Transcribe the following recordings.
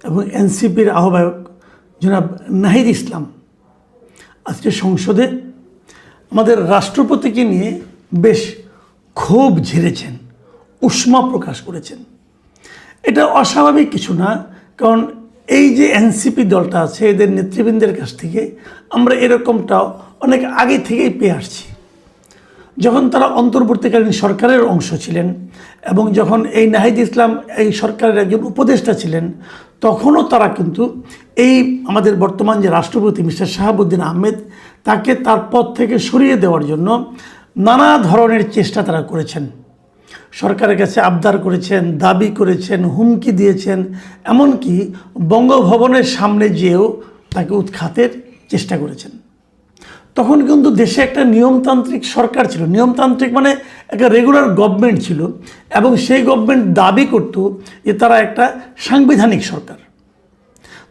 এবং এনসিপির আহ্বায়ক জনাব নাহিদ ইসলাম আজকে সংসদে আমাদের রাষ্ট্রপতিকে নিয়ে বেশ ক্ষোভ ঝেড়েছেন, উষ্মা প্রকাশ করেছেন। এটা অস্বাভাবিক কিছু না, কারণ এই যে এনসিপি দলটা আছে এদের নেতৃবৃন্দের কাছ থেকে আমরা এরকমটাও অনেক আগে থেকেই পেয়ে আসছি। যখন তারা অন্তর্বর্তীকালীন সরকারের অংশ ছিলেন এবং যখন এই নাহিদ ইসলাম এই সরকারের একজন উপদেষ্টা ছিলেন, তখনও তারা কিন্তু এই আমাদের বর্তমান যে রাষ্ট্রপতি মিস্টার শাহাবুদ্দিন আহমেদ তাকে তার পদ থেকে সরিয়ে দেওয়ার জন্য নানা ধরনের চেষ্টা তারা করেছেন। সরকারের কাছে আবদার করেছেন, দাবি করেছেন, হুমকি দিয়েছেন, এমনকি বঙ্গভবনের সামনে যেয়েও তাকে উৎখাতের চেষ্টা করেছেন। তখন কিন্তু দেশে একটা নিয়মতান্ত্রিক সরকার ছিল, নিয়মতান্ত্রিক মানে একটা রেগুলার গভর্নমেন্ট ছিল, এবং সেই গভর্নমেন্ট দাবি করত যে তারা একটা সাংবিধানিক সরকার।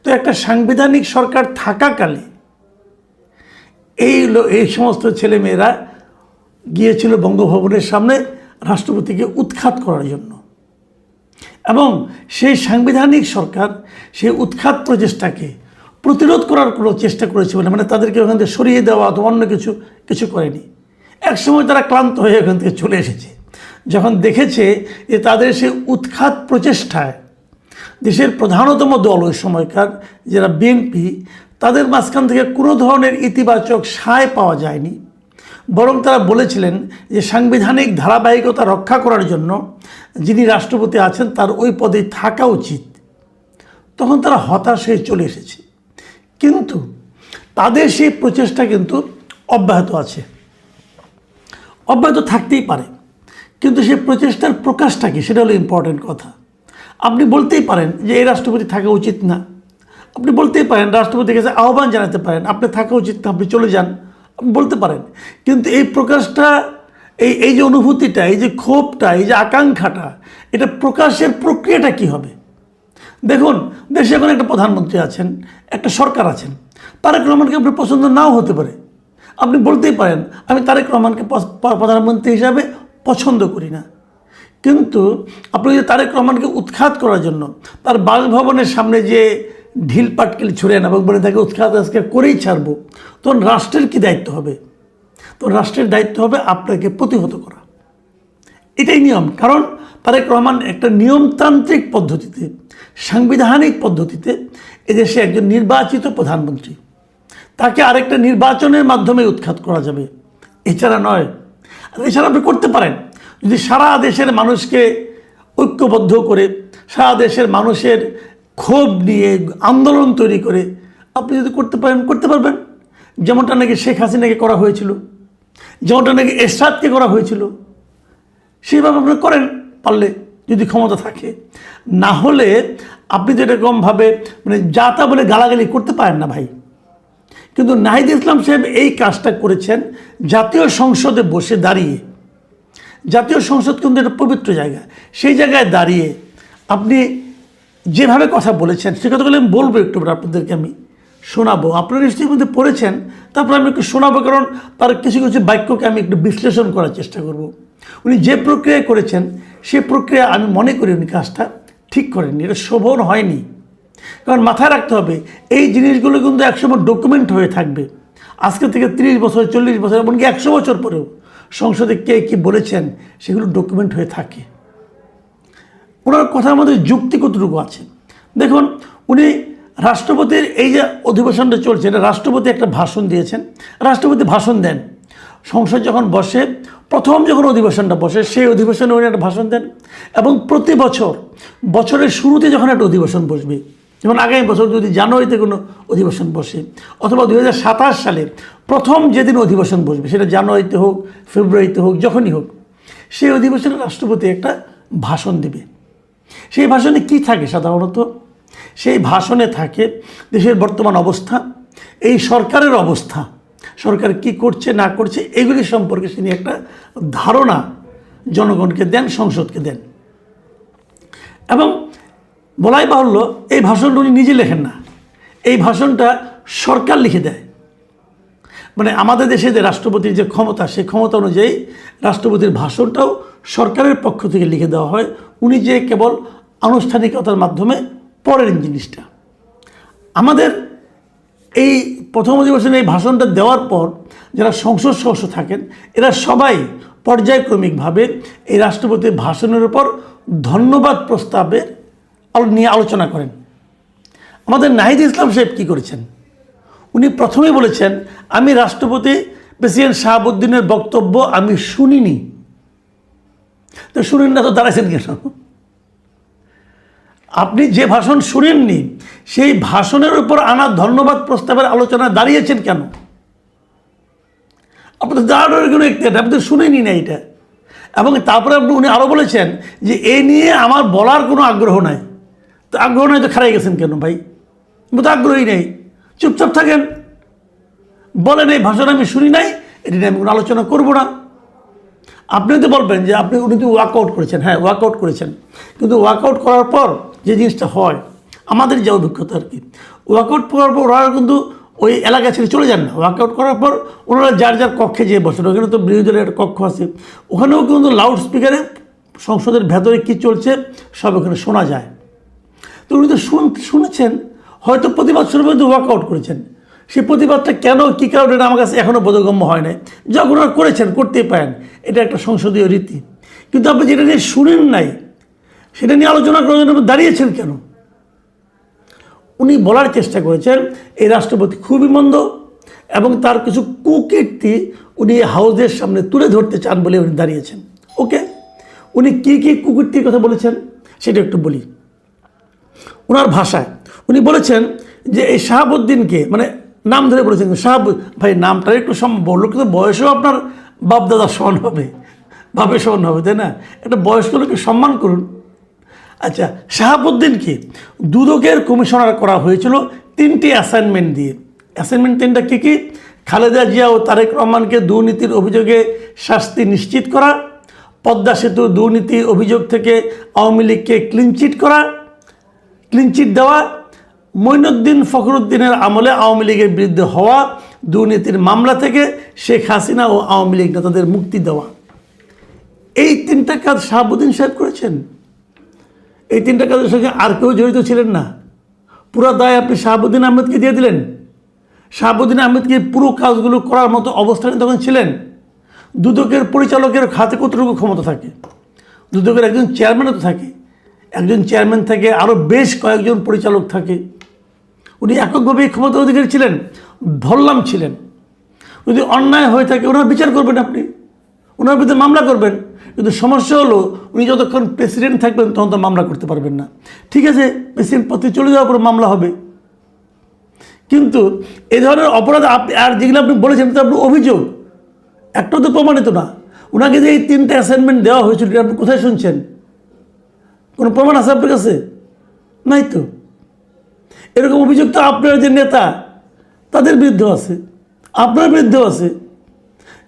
তো একটা সাংবিধানিক সরকার থাকাকালে এই সমস্ত ছেলেমেয়েরা গিয়েছিল বঙ্গভবনের সামনে রাষ্ট্রপতিকে উৎখাত করার জন্য, এবং সেই সাংবিধানিক সরকার সেই উৎখাত প্রচেষ্টাকে প্রতিরোধ করার কোনো চেষ্টা করেছে বলে, মানে তাদেরকে ওখান থেকে সরিয়ে দেওয়া অথবা অন্য কিছু করেনি। একসময় তারা ক্লান্ত হয়ে ওখান থেকে চলে এসেছে, যখন দেখেছে যে তাদের সেই উৎখাত প্রচেষ্টায় দেশের প্রধানতম দল ওই সময়কার যারা বিএনপি, তাদের মাঝখান থেকে কোনো ধরনের ইতিবাচক সায় পাওয়া যায়নি। বরং তারা বলেছিলেন যে সাংবিধানিক ধারাবাহিকতা রক্ষা করার জন্য যিনি রাষ্ট্রপতি আছেন তার ওই পদে থাকা উচিত। তখন তারা হতাশ হয়ে চলে এসেছে, কিন্তু তাদের সেই প্রচেষ্টা কিন্তু অব্যাহত আছে, অব্যাহত থাকতেই পারে, কিন্তু সেই প্রচেষ্টার প্রকাশটা কি সেটা হলো ইম্পর্টেন্ট কথা। আপনি বলতেই পারেন যে এই রাষ্ট্রপতি থাকা উচিত না, আপনি বলতেই পারেন রাষ্ট্রপতির কাছে আহ্বান জানাতে পারেন আপনি থাকা উচিত না, আপনি চলে যান, আপনি বলতে পারেন। কিন্তু এই প্রকাশটা, এই যে অনুভূতিটা, এই যে ক্ষোভটা, এই যে আকাঙ্ক্ষাটা, এটা প্রকাশের প্রক্রিয়াটা কি হবে? দেখুন, দেশে এখন একটা প্রধানমন্ত্রী আছেন, একটা সরকার আছেন। তারেক রহমানকে আপনার পছন্দ নাও হতে পারে, আপনি বলতেই পারেন আমি তারেক রহমানকে প্রধানমন্ত্রী হিসাবে পছন্দ করি না, কিন্তু আপনি যদি তারেক রহমানকে উৎখাত করার জন্য তার বাসভবনের সামনে যে ঢিল পাটকেল ছুড়েন এবং বলে তাকে উৎখাত আজকে করেই ছাড়বো, তখন রাষ্ট্রের কি দায়িত্ব হবে? তখন রাষ্ট্রের দায়িত্ব হবে আপনাকে প্রতিহত করা। এটাই নিয়ম, কারণ তারেক রহমান একটা নিয়মতান্ত্রিক পদ্ধতিতে, সাংবিধানিক পদ্ধতিতে এদেশে একজন নির্বাচিত প্রধানমন্ত্রী, তাকে আরেকটা নির্বাচনের মাধ্যমে উৎখাত করা যাবে, এছাড়া নয়। আর এছাড়া আপনি করতে পারেন যদি সারা দেশের মানুষকে ঐক্যবদ্ধ করে, সারা দেশের মানুষের ক্ষোভ নিয়ে আন্দোলন তৈরি করে আপনি যদি করতে পারবেন, যেমনটা নাকি শেখ হাসিনাকে করা হয়েছিল, যেমনটা নাকি এরশাদকে করা হয়েছিল, সেইভাবে আপনি করেন পারলে, যদি ক্ষমতা থাকে। না হলে আপনি তো এরকমভাবে মানে যা তা বলে গালাগালি করতে পারেন না ভাই। কিন্তু নাহিদ ইসলাম সাহেব এই কাজটা করেছেন জাতীয় সংসদে বসে দাঁড়িয়ে। জাতীয় সংসদ কিন্তু একটা পবিত্র জায়গা, সেই জায়গায় দাঁড়িয়ে আপনি যেভাবে কথা বলেছেন সে কথাগুলো আমি বলবো, একটু আপনাদেরকে আমি শোনাবো। আপনারা নিশ্চয়ই মধ্যে পড়েছেন, তারপর আমি একটু শোনাবো, কারণ তার কিছু কিছু বাক্যকে আমি একটু বিশ্লেষণ করার চেষ্টা করব। উনি যে প্রক্রিয়া করেছেন সে প্রক্রিয়া আমি মনে করি উনি কাজটা ঠিক করেননি, এটা শোভন হয়নি। কারণ মাথায় রাখতে হবে এই জিনিসগুলো কিন্তু একসময় ডকুমেন্ট হয়ে থাকবে, আজকে থেকে 30 বছর, 40 বছর, এমনকি 100 বছর পরেও সংসদে কে কী বলেছেন সেগুলো ডকুমেন্ট হয়ে থাকে। ওনার কথার মধ্যে যুক্তি কতটুকু আছে দেখুন। উনি রাষ্ট্রপতির এই যে অধিবেশনটা চলছে, এটা রাষ্ট্রপতি একটা ভাষণ দিয়েছেন। রাষ্ট্রপতি ভাষণ দেন, সংসদ যখন বসে, প্রথম যখন অধিবেশনটা বসে সেই অধিবেশনে উনি একটা ভাষণ দেন, এবং প্রতি বছরের শুরুতে যখন একটা অধিবেশন বসবে, যেমন আগামী বছর যদি জানুয়ারিতে কোনো অধিবেশন বসে, অথবা 2027 সালে প্রথম যেদিন অধিবেশন বসবে, সেটা জানুয়ারিতে হোক, ফেব্রুয়ারিতে হোক, যখনই হোক, সেই অধিবেশনে রাষ্ট্রপতি একটা ভাষণ দেবে। সেই ভাষণে কি থাকে সাধারণত? সেই ভাষণে থাকে দেশের বর্তমান অবস্থা, এই সরকারের অবস্থা, সরকার কি করছে না করছে এগুলি সম্পর্কে তিনি একটা ধারণা জনগণকে দেন, সংসদকে দেন। এবং বলাই বাহুল্য, এই ভাষণটা উনি নিজে লেখেন না, এই ভাষণটা সরকার লিখে দেয়। মানে আমাদের দেশে যে রাষ্ট্রপতির যে ক্ষমতা, সেই ক্ষমতা অনুযায়ী রাষ্ট্রপতির ভাষণটাও সরকারের পক্ষ থেকে লিখে দেওয়া হয়। উনি যে কেবল আনুষ্ঠানিকতার মাধ্যমে পরের জিনিসটা, আমাদের এই প্রথম অধিবেশনে এই ভাষণটা দেওয়ার পর যারা সংসদ সদস্য থাকেন এরা সবাই পর্যায়ক্রমিকভাবে এই রাষ্ট্রপতির ভাষণের উপর ধন্যবাদ প্রস্তাবের নিয়ে আলোচনা করেন। আমাদের নাহিদ ইসলাম সাহেব কী করেছেন, উনি প্রথমেই বলেছেন আমি রাষ্ট্রপতি প্রেসিডেন্ট শাহাবুদ্দিনের বক্তব্য আমি শুনিনি। তো শুনেন না তো দাঁড়াইছেন কেন? আপনি যে ভাষণ শুনেননি সেই ভাষণের উপর আনা ধন্যবাদ প্রস্তাবের আলোচনা দাঁড়িয়েছেন কেন? আপনার দাঁড়ানোর কোনো একটি আপনি তো শুনেনি না এটা। এবং তারপরে উনি আরও বলেছেন যে এ নিয়ে আমার বলার কোনো আগ্রহ নাই। তো আগ্রহ নাই তো খারাই গেছেন কেন ভাই? তো আগ্রহী নেই, চুপচাপ থাকেন, বলেন এই ভাষণ আমি শুনি নাই, এটি নিয়ে আমি কোনো আলোচনা করবো না। আপনি তো বলবেন যে উনি তো ওয়ার্কআউট করেছেন, হ্যাঁ ওয়ার্কআউট করেছেন, কিন্তু ওয়ার্কআউট করার পর যে জিনিসটা হয় আমাদের যে অভিজ্ঞতা আর কি, ওয়ার্কআউট করার পর ওরা কিন্তু ওই এলাকা ছেড়ে চলে যান না। ওয়ার্কআউট করার পর ওনারা যার যার কক্ষে যেয়ে বসেন, ওখানে তো বিরোধী দলের একটা কক্ষ আছে, ওখানেও কিন্তু লাউড স্পিকারে সংসদের ভেতরে কী চলছে সব ওখানে শোনা যায়। তো উনি তো শুনেছেন, হয়তো প্রতিবাদ শুরু পর্যন্ত ওয়ার্কআউট করেছেন। সেই প্রতিবাদটা কেন কী কারণে এটা আমার কাছে এখনও বোধগম্য হয় নাই। যখন ওনারা করেছেন করতেই পারেন, এটা একটা সংসদীয় রীতি। কিন্তু আপনি যেটা নিয়ে শুনেন নাই সেটা নিয়ে আলোচনা করার জন্য দাঁড়িয়েছেন কেন? উনি বলার চেষ্টা করেছেন এই রাষ্ট্রপতি খুবই মন্দ এবং তার কিছু কুকীর্তি উনি হাউসের সামনে তুলে ধরতে চান বলে উনি দাঁড়িয়েছেন। ওকে, উনি কী কী কুকীর্তির কথা বলেছেন সেটা একটু বলি। ওনার ভাষায় উনি বলেছেন যে এই শাহাবুদ্দিনকে, মানে নাম ধরে বলেছেন ভাই নামটা একটু বললো, কিন্তু বয়সেও আপনার বাপদাদা সমান হবে, বাপের সমান হবে, তাই না? একটা বয়স্ক লোককে সম্মান করুন। আচ্ছা, শাহাবুদ্দিনকে দুদকের কমিশনার করা হয়েছিল 3টি অ্যাসাইনমেন্ট দিয়ে। অ্যাসাইনমেন্ট 3টা কী কী? খালেদা জিয়া ও তারেক রহমানকে দুর্নীতির অভিযোগে শাস্তি নিশ্চিত করা, পদ্মা সেতু দুর্নীতির অভিযোগ থেকে আওয়ামী লীগকে ক্লিনচিট দেওয়া, মঈনুদ্দিন ফখরুদ্দিনের আমলে আওয়ামী লীগের বিরুদ্ধে হওয়া দুর্নীতির মামলা থেকে শেখ হাসিনা ও আওয়ামী লীগ নেতাদের মুক্তি দেওয়া। এই 3টা কাজ শাহাবুদ্দিন সাহেব করেছেন। এই 3টা কাজের সঙ্গে আর কেউ জড়িত ছিলেন না। পুরো দায় আপনি শাহাবুদ্দিন আহমেদকে দিয়ে দিলেন। শাহাবুদ্দিন আহমেদকে পুরো কাজগুলো করার মতো অবস্থানে তখন ছিলেন। দুদকের পরিচালকের হাতে কতটুকু ক্ষমতা থাকে? দুদকের একজন চেয়ারম্যানও তো থাকে, একজন চেয়ারম্যান থাকে, আরও বেশ কয়েকজন পরিচালক থাকে। উনি এককভাবে ক্ষমতা অধিকারী ছিলেন, ধরলাম ছিলেন। যদি অন্যায় হয়ে থাকে ওনার বিচার করবেন, আপনি ওনার বিরুদ্ধে মামলা করবেন। কিন্তু সমস্যা হলো উনি যতক্ষণ প্রেসিডেন্ট থাকবেন তখন তো মামলা করতে পারবেন না। ঠিক আছে, প্রেসিডেন্ট পদে চলে যাওয়ার পর মামলা হবে, কিন্তু এই ধরনের অপরাধ আপনি আর যেগুলো আপনি বলেছেন তো আপনার অভিযোগ একটাও তো প্রমাণিত না। ওনাকে যে এই 3টা অ্যাসাইনমেন্ট দেওয়া হয়েছিল আপনি কোথায় শুনছেন? কোনো প্রমাণ আছে আপনার কাছে? নাই তো। এরকম অভিযোগ তো আপনার যে নেতা তাদের বিরুদ্ধেও আছে, আপনার বিরুদ্ধেও আছে।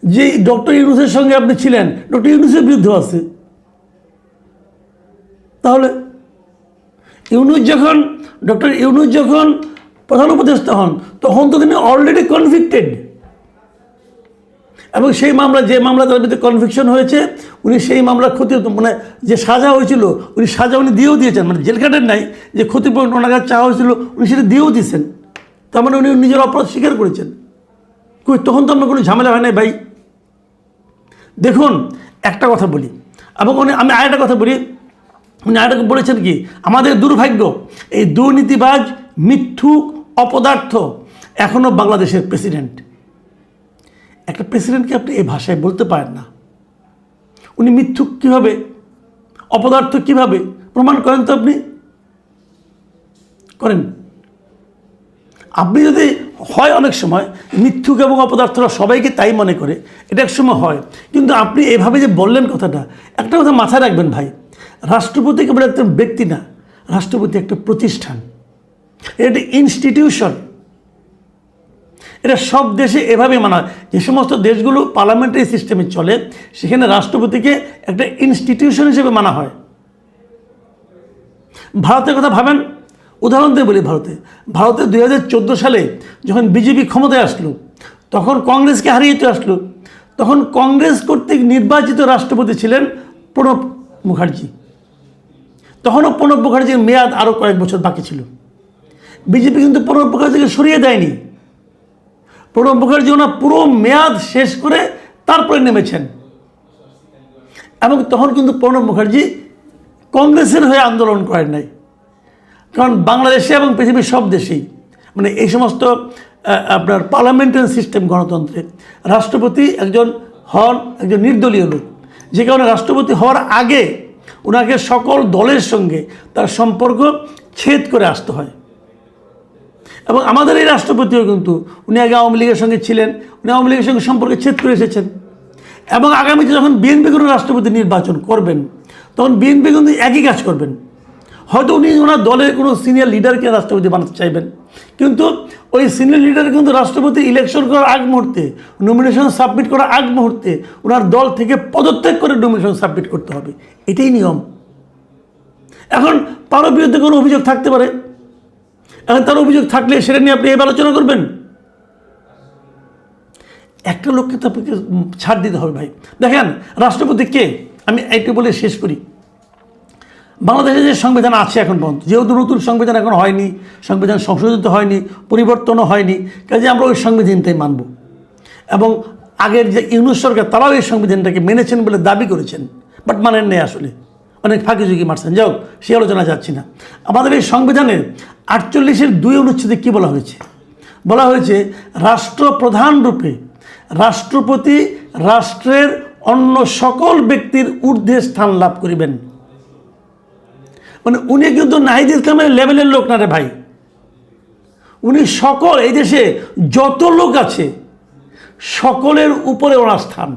যে ডক্টর ইউনূসের সঙ্গে আপনি ছিলেন ডক্টর ইউনূসের বিরুদ্ধেও আছে। তাহলে ডক্টর ইউনূস যখন প্রধান উপদেষ্টা হন তখন তো তিনি অলরেডি কনভিক্টেড, এবং সেই মামলা যে মামলা তার বিরুদ্ধে কনভিকশন হয়েছে উনি সেই মামলার মানে যে সাজা হয়েছিল উনি সাজা দিয়েও দিয়েছেন। মানে জেল কাটেন নাই, যে ক্ষতিপূরণ ওনার কাছে চাওয়া হয়েছিল উনি সেটা দিয়েও দিয়েছেন। তার মানে উনি নিজের অপরাধ স্বীকার করেছেন। তখন তো আপনার কোনো ঝামেলা হয় নাই ভাই। দেখুন, একটা কথা বলি, এবং আমি আরেকটা কথা বলি। উনি আরেকটা বলেছেন কি, আমাদের দুর্ভাগ্য এই দুর্নীতিবাজ মিথ্যুক অপদার্থ এখনও বাংলাদেশের প্রেসিডেন্ট। একটা প্রেসিডেন্টকে আপনি এই ভাষায় বলতে পারেন না। উনি মিথ্যুক কীভাবে, অপদার্থ কীভাবে প্রমাণ করেন তো? আপনি করেন। আপনি যদি হয়, অনেক সময় মিথ্যুক এবং অপদার্থরা সবাইকে তাই মনে করে, এটা এক সময় হয়, কিন্তু আপনি এভাবে যে বললেন কথাটা, একটা কথা মাথায় রাখবেন ভাই, রাষ্ট্রপতি কেবল একটা ব্যক্তি না, রাষ্ট্রপতি একটা প্রতিষ্ঠান, এটা ইনস্টিটিউশন। এটা সব দেশে এভাবে মানা হয়। যে সমস্ত দেশগুলো পার্লামেন্টারি সিস্টেমে চলে সেখানে রাষ্ট্রপতিকে একটা ইনস্টিটিউশন হিসেবে মানা হয়। ভারতের কথা ভাবেন, উদাহরণ দিয়ে বলি, ভারতে 2014 সালে যখন বিজেপি ক্ষমতায় আসলো তখন কংগ্রেসকে হারিয়ে আসলো, তখন কংগ্রেস কর্তৃক নির্বাচিত রাষ্ট্রপতি ছিলেন প্রণব মুখার্জি। তখনও প্রণব মুখার্জির মেয়াদ আরও কয়েক বছর বাকি ছিল। বিজেপি কিন্তু প্রণব মুখার্জিকে সরিয়ে দেয়নি। প্রণব মুখার্জি ওনার পুরো মেয়াদ শেষ করে তারপরে নেমেছেন। এবং তখন কিন্তু প্রণব মুখার্জি কংগ্রেসের হয়ে আন্দোলন করেন নাই, কারণ বাংলাদেশে এবং পৃথিবীর সব দেশেই মানে এই সমস্ত আপনার পার্লামেন্টারি সিস্টেম গণতন্ত্রে রাষ্ট্রপতি একজন নির্দলীয় লোক, যে কারণে রাষ্ট্রপতি হওয়ার আগে ওনাকে সকল দলের সঙ্গে তার সম্পর্ক ছেদ করে আসতে হয়। এবং আমাদের এই রাষ্ট্রপতিও কিন্তু উনি আগে আওয়ামী লীগের সঙ্গে ছিলেন, উনি আওয়ামী লীগের সঙ্গে সম্পর্কে ছেদ করে এসেছেন। এবং আগামীতে যখন বিএনপি কোনো রাষ্ট্রপতি নির্বাচন করবেন তখন বিএনপি কিন্তু একই কাজ করবেন। হয়তো উনি ওনার দলের কোনো সিনিয়র লিডারকে রাষ্ট্রপতি বানাতে চাইবেন, কিন্তু ওই সিনিয়র লিডার কিন্তু রাষ্ট্রপতি ইলেকশন করার আগ মুহূর্তে, নমিনেশন সাবমিট করার আগ মুহূর্তে ওনার দল থেকে পদত্যাগ করে নমিনেশন সাবমিট করতে হবে। এটাই নিয়ম। এখন তারও বিরুদ্ধে কোনো অভিযোগ থাকতে পারে, এখন তার অভিযোগ থাকলে সেটা নিয়ে আপনি এবার আলোচনা করবেন। একটা লোককে তো আপনাকে ছাড় দিতে হবে ভাই। দেখেন রাষ্ট্রপতি কে, আমি একটু বলে শেষ করি। বাংলাদেশে যে সংবিধান আছে এখন পর্যন্ত, যেহেতু নতুন সংবিধান এখন হয়নি, সংবিধান সংশোধিত হয়নি, পরিবর্তনও হয়নি, কাজে আমরা ওই সংবিধানটাই মানব। এবং আগের যে ইউনূস সরকার তারাও এই সংবিধানটাকে মেনেছেন বলে দাবি করেছেন, বাট মানেন নেই, আসলে অনেক ফাঁকি ঝুঁকি মারছেন। যাও, সে আলোচনা যাচ্ছি না। আমাদের এই সংবিধানের 48-এর 2 অনুচ্ছেদে কী বলা হয়েছে? বলা হয়েছে রাষ্ট্রপ্রধান রূপে রাষ্ট্রপতি রাষ্ট্রের অন্য সকল ব্যক্তির ঊর্ধ্বে স্থান লাভ করিবেন। মানে উনি কিন্তু নাহিদ ইসলামের লেভেলের লোক না রে ভাই। উনি সকল এই দেশে যত লোক আছে সকলের উপরে ওনার স্থান।